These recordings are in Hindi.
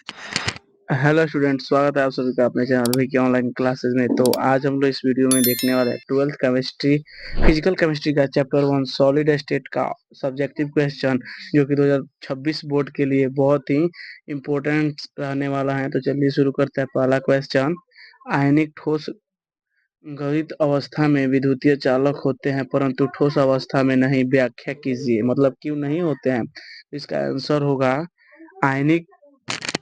हेलो स्टूडेंट, स्वागत है आप सभी का अपने चैनल भी की ऑनलाइन क्लासेस में। तो आज हम लोग इस वीडियो में देखने वाले हैं 12th केमिस्ट्री फिजिकल केमिस्ट्री का चैप्टर 1 सॉलिड स्टेट का सब्जेक्टिव क्वेश्चन, जो कि 2026 बोर्ड के लिए बहुत ही इम्पोर्टेंट रहने वाला है। तो चलिए शुरू करते हैं। पहला क्वेश्चन, आयनिक ठोस गलित अवस्था में विद्युतीय चालक होते हैं परंतु ठोस अवस्था में नहीं। व्याख्या कीजिए, मतलब क्यों नहीं होते हैं। इसका आंसर होगा आयनिक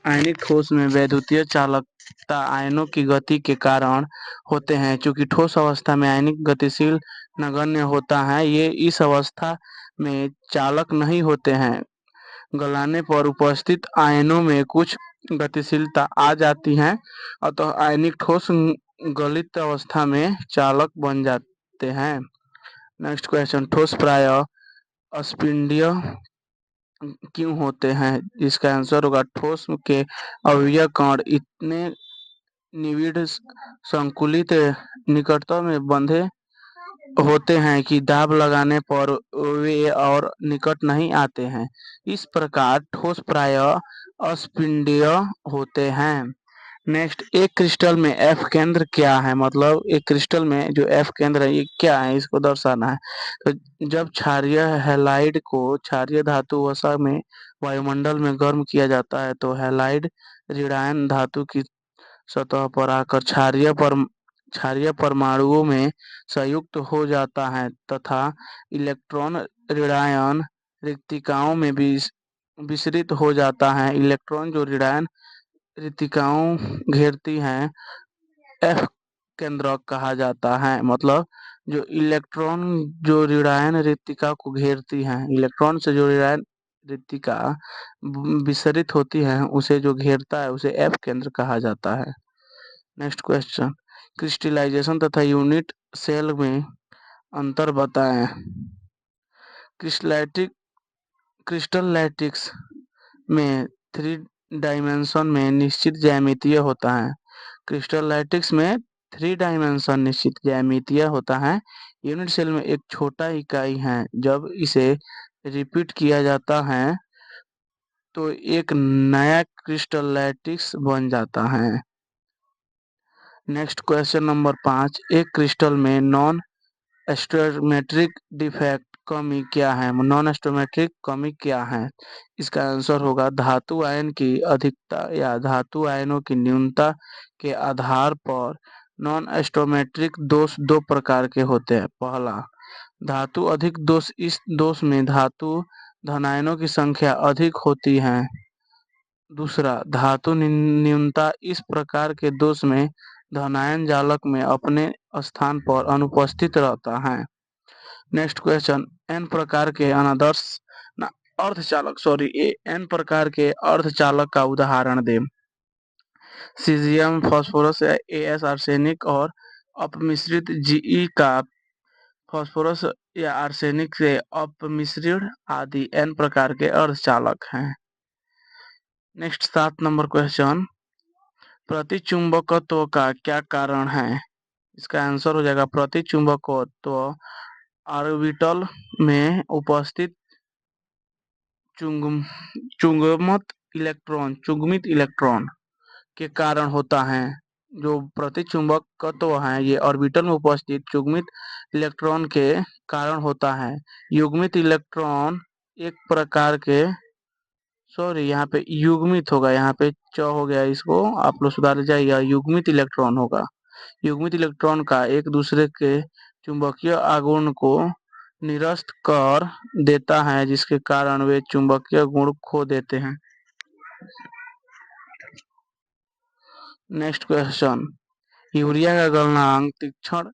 आयनिक ठोस में वैद्युतीय चालकता आयनों की गति के कारण होते हैं। चूंकि ठोस अवस्था में आयनिक गतिशील नगण्य होता है, ये इस अवस्था में चालक नहीं होते हैं। गलाने पर उपस्थित आयनों में कुछ गतिशीलता आ जाती है, अतः आयनिक ठोस गलित अवस्था में चालक बन जाते हैं। नेक्स्ट क्वेश्चन, ठोस प्रायः अस्पिंडीय क्यों होते हैं। इसका आंसर होगा ठोस के अवयव कण इतने निविड़ संकुलित निकटता में बंधे होते हैं कि दाब लगाने पर वे और निकट नहीं आते हैं। इस प्रकार ठोस प्रायः अस्पिंडीय होते हैं। नेक्स्ट, एक क्रिस्टल में एफ केंद्र क्या है। मतलब एक क्रिस्टल में जो एफ केंद्र है ये क्या है, इसको दर्शाना है। तो जब क्षारीय हैलाइड को क्षारीय धातु वसा में वायुमंडल में गर्म किया जाता है तो हैलाइड ऋणायन धातु की सतह पर आकर क्षारीय परमाणुओं में संयुक्त हो जाता है तथा इलेक्ट्रॉन ऋणायन रिक्तिकाओं में भी विसरित हो जाता है। इलेक्ट्रॉन जो ऋणायन रिक्तिकाओं घेरती हैं एफ केंद्रक कहा जाता है। मतलब जो इलेक्ट्रॉन जो ऋणायन रिक्तिका को घेरती हैं, इलेक्ट्रॉन से जो ऋणायन रिक्तिका विसरित होती है उसे जो घेरता है उसे एफ केंद्र कहा जाता है। नेक्स्ट क्वेश्चन, क्रिस्टलाइजेशन तथा यूनिट सेल में अंतर बताएं। क्रिस्टल लैटिक्स में 3 डायमेंशन में निश्चित ज्यामितीय होता है। क्रिस्टल लैटिक्स में 3 डायमेंशन निश्चित ज्यामितीय होता है। यूनिट सेल में एक छोटा इकाई है। जब इसे रिपीट किया जाता है तो एक नया क्रिस्टल लैटिक्स बन जाता है। नेक्स्ट क्वेश्चन नंबर 5, एक क्रिस्टल में नॉन एस्टोमेट्रिक डिफेक्ट कमी क्या है। नॉन एस्टोमेट्रिक कमी क्या है। इसका आंसर होगा धातु आयन की अधिकता या धातु आयनों की न्यूनता के आधार पर नॉन एस्टोमेट्रिक दोष 2 प्रकार के होते हैं। पहला, धातु अधिक दोष। इस दोष में धातु धनायनों की संख्या अधिक होती है। दूसरा, धातु न्यूनता। इस प्रकार के दोष में धनायन जालक में अपने स्थान पर अनुपस्थित रहता है। नेक्स्ट क्वेश्चन, एन प्रकार के अनादर्श अर्धचालक एन प्रकार के अर्धचालक का उदाहरण दे। सीजियम, फास्फोरस, एस आर्सेनिक और अपमिश्रित जी का फास्फोरस या आर्सेनिक से अपमिश्रण आदि एन प्रकार के अर्धचालक हैं। नेक्स्ट 7 नंबर क्वेश्चन, प्रतिचुंबकत्व का क्या कारण है। इसका आंसर हो जाएगा प्रतिचुंबकत्व ऑर्बिटल में उपस्थित चुंगमित इलेक्ट्रॉन के कारण होता है। जो प्रतिचुंबकत्व है ये ऑर्बिटल में उपस्थित चुंबकित इलेक्ट्रॉन के कारण होता है। युग्मित इलेक्ट्रॉन एक प्रकार के यहाँ पे युग्मित होगा, यहाँ पे च हो गया, इसको आप लोग सुधार जाइएगा, युग्मित इलेक्ट्रॉन होगा। युग्मित इलेक्ट्रॉन का एक दूसरे के चुंबकीय आघूर्ण को निरस्त कर देता है जिसके कारण वे चुंबकीय गुण खो देते हैं। नेक्स्ट क्वेश्चन, यूरिया का गलनांक तीक्ष्ण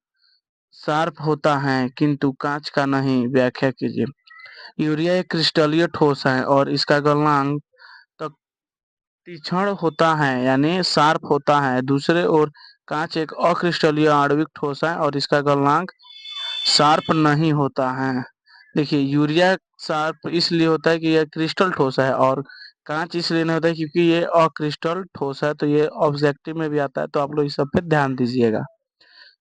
शार्प होता है किंतु कांच का नहीं। व्याख्या कीजिए। यूरिया एक क्रिस्टलीय ठोस है और इसका गलनांक तीक्ष्ण होता है यानी शार्प होता है। दूसरे ओर कांच एक अक्रिस्टलीय आणविक ठोस है और इसका गलनांक शार्प नहीं होता है। देखिए, यूरिया शार्प इसलिए होता है कि यह क्रिस्टल ठोस है और कांच इसलिए नहीं होता है क्योंकि ये अक्रिस्टल ठोस है। तो ये ऑब्जेक्टिव में भी आता है, तो आप लोग इस सब पे ध्यान दीजिएगा।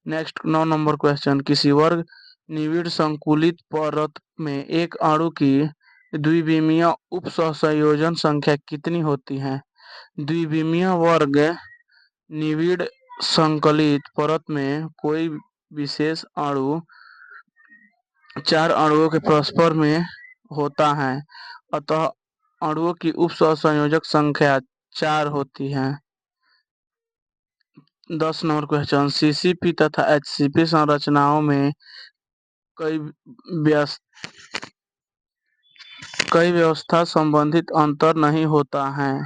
नेक्स्ट 9 नंबर क्वेश्चन, किसी वर्ग निविड़ संकुलित परत में एक अणु की द्विविमीय उप सहसंयोजन संख्या कितनी होती है। द्विविमीय वर्ग निविड़ संकलित परत में कोई विशेष अणु 4 अणुओं के परस्पर में होता है, अतः अणुओं की उप सहसंयोजक संख्या 4 होती है। 10 नंबर क्वेश्चन, सीसीपी तथा एचसीपी संरचनाओं में कई व्यवस्था संबंधित अंतर नहीं होता है,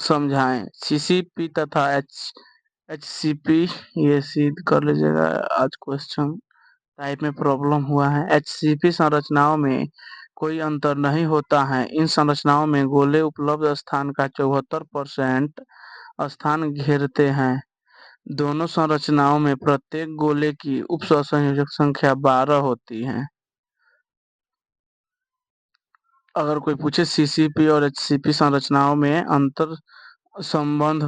समझाएं। सीसीपी तथा एचसीपी ये सिद्ध कर लीजिएगा, आज क्वेश्चन टाइप में प्रॉब्लम हुआ है। एचसीपी संरचनाओं में कोई अंतर नहीं होता है। इन संरचनाओं में गोले उपलब्ध स्थान का 74% स्थान घेरते हैं। दोनों संरचनाओं में प्रत्येक गोले की उप सहसंयोजक संख्या 12 होती है। अगर कोई पूछे सीसीपी और एचसीपी संरचनाओं में अंतर संबंध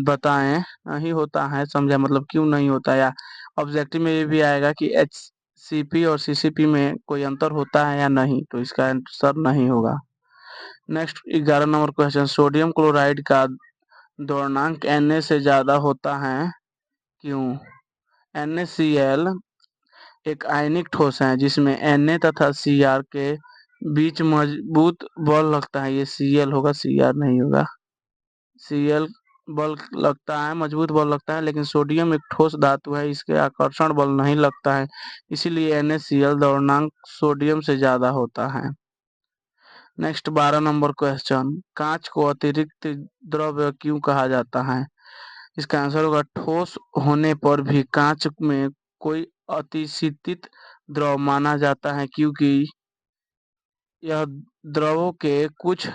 बताएं, नहीं होता है, समझा मतलब क्यों नहीं होता, या ऑब्जेक्टिव में ये भी आएगा कि एचसीपी और सीसीपी में कोई अंतर होता है या नहीं, तो इसका आंसर नहीं होगा। Next 11 number question, sodium chloride का द्रव्यमानक Na से ज्यादा होता है, क्यों? NaCl एक आयनिक ठोस है जिसमें Na तथा Cr के बीच मजबूत बल लगता है। ये Cl होगा, Cr नहीं होगा। Cl बल लगता है, मजबूत बल लगता है, लेकिन सोडियम एक ठोस धातु है, इसके आकर्षण बल नहीं लगता है, इसीलिए NaCl द्रव्यमानक सोडियम से ज्यादा होता है। नेक्स्ट 12 नंबर क्वेश्चन, कांच को अतिरिक्त द्रव्य क्यों कहा जाता है? इसका आंसर होगा ठोस होने पर भी कांच में कोई अतिशीतित द्रव माना जाता है, क्योंकि यह द्रवों के कुछ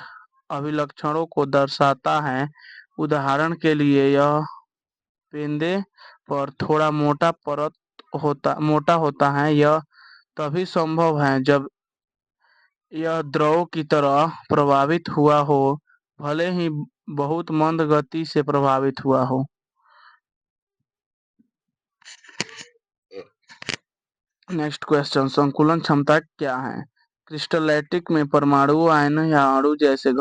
अभिलक्षणों को दर्शाता है। उदाहरण के लिए यह पेंदे पर थोड़ा मोटा होता है। यह तभी संभव है जब यह द्रव की तरह प्रभावित हुआ हो, भले ही बहुत मंद गति से प्रभावित हुआ हो। नेक्स्ट क्वेश्चन, संकुलन क्षमता क्या है? क्रिस्टलैटिक में परमाणु आयन या अणु जैसे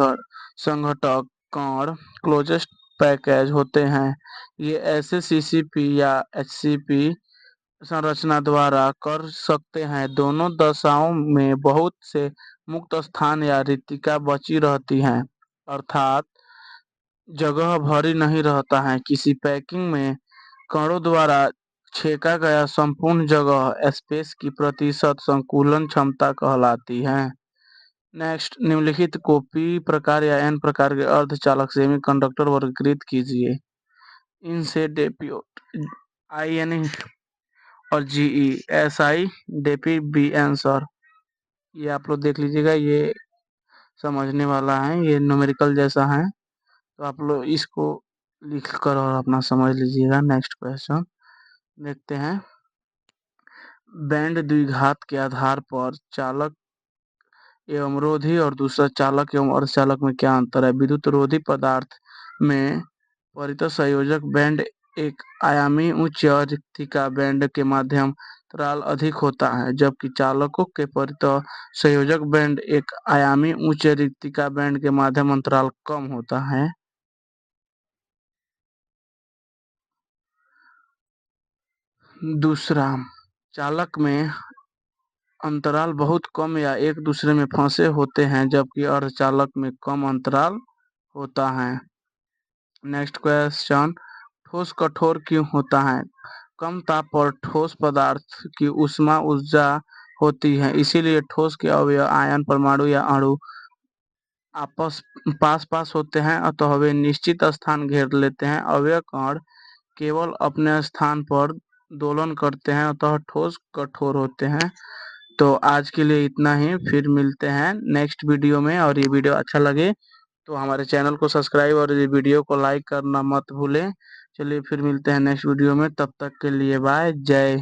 संघटक कण क्लोजेस्ट पैकेज होते हैं। ये ऐसे सीसीपी या एचसीपी संरचना द्वारा कर सकते हैं। दोनों दशाओं में बहुत से मुक्त स्थान या रिक्तियां बची रहती हैं, अर्थात जगह भरी नहीं रहता है। किसी पैकिंग में कणों द्वारा छेका गया संपूर्ण जगह स्पेस की प्रतिशत संकुलन क्षमता कहलाती है। नेक्स्ट, निम्नलिखित को पी प्रकार या एन प्रकार के अर्धचालक सेमीकंडक्टर वर्गीकृत कीजिए। इनसे डेपियोट INE और GE SI डेपी बी आंसर। ये आप लोग देख लीजिएगा, ये समझने वाला है, ये न्यूमेरिकल जैसा है, तो आप लोग इसको लिख कर और अपना समझ लीजिएगा। नेक्स्ट क्वेश्चन देखते हैं, बैंड द्विघात के आधार पर चालक एवं रोधी और दूसरा चालक एवं अर्धचालक में क्या अंतर है? विद्युत रोधी पदार्थ में परितः संयोजक बैंड एक आयामी उच्च रिक्तिका बैंड के माध्यम अंतराल अधिक होता है, जबकि चालकों के परितः संयोजक बैंड एक आयामी उच्च रिक्तिका बैंड के माध्यम अंतराल कम होता है। दूसरा, चालक में अंतराल बहुत कम या एक दूसरे में फंसे होते हैं, जबकि अर्धचालक में कम अंतराल होता है। नेक्स्ट क्वेश्चन, ठोस कठोर क्यों होता है? कम ताप पर ठोस पदार्थ की ऊष्मा ऊर्जा होती है, इसीलिए ठोस के अवयव आयन परमाणु या अणु पास होते हैं, अतः वे निश्चित स्थान घेर लेते हैं। अवयव कण केवल अपने स्थान पर दोलन करते हैं, अतः ठोस कठोर होते हैं। तो आज के लिए इतना ही, फिर मिलते हैं नेक्स्ट वीडियो में। और ये वीडियो अच्छा लगे तो हमारे चैनल को सब्सक्राइब और ये वीडियो को लाइक करना मत भूलें। चलिए फिर मिलते हैं नेक्स्ट वीडियो में, तब तक के लिए बाय, जय।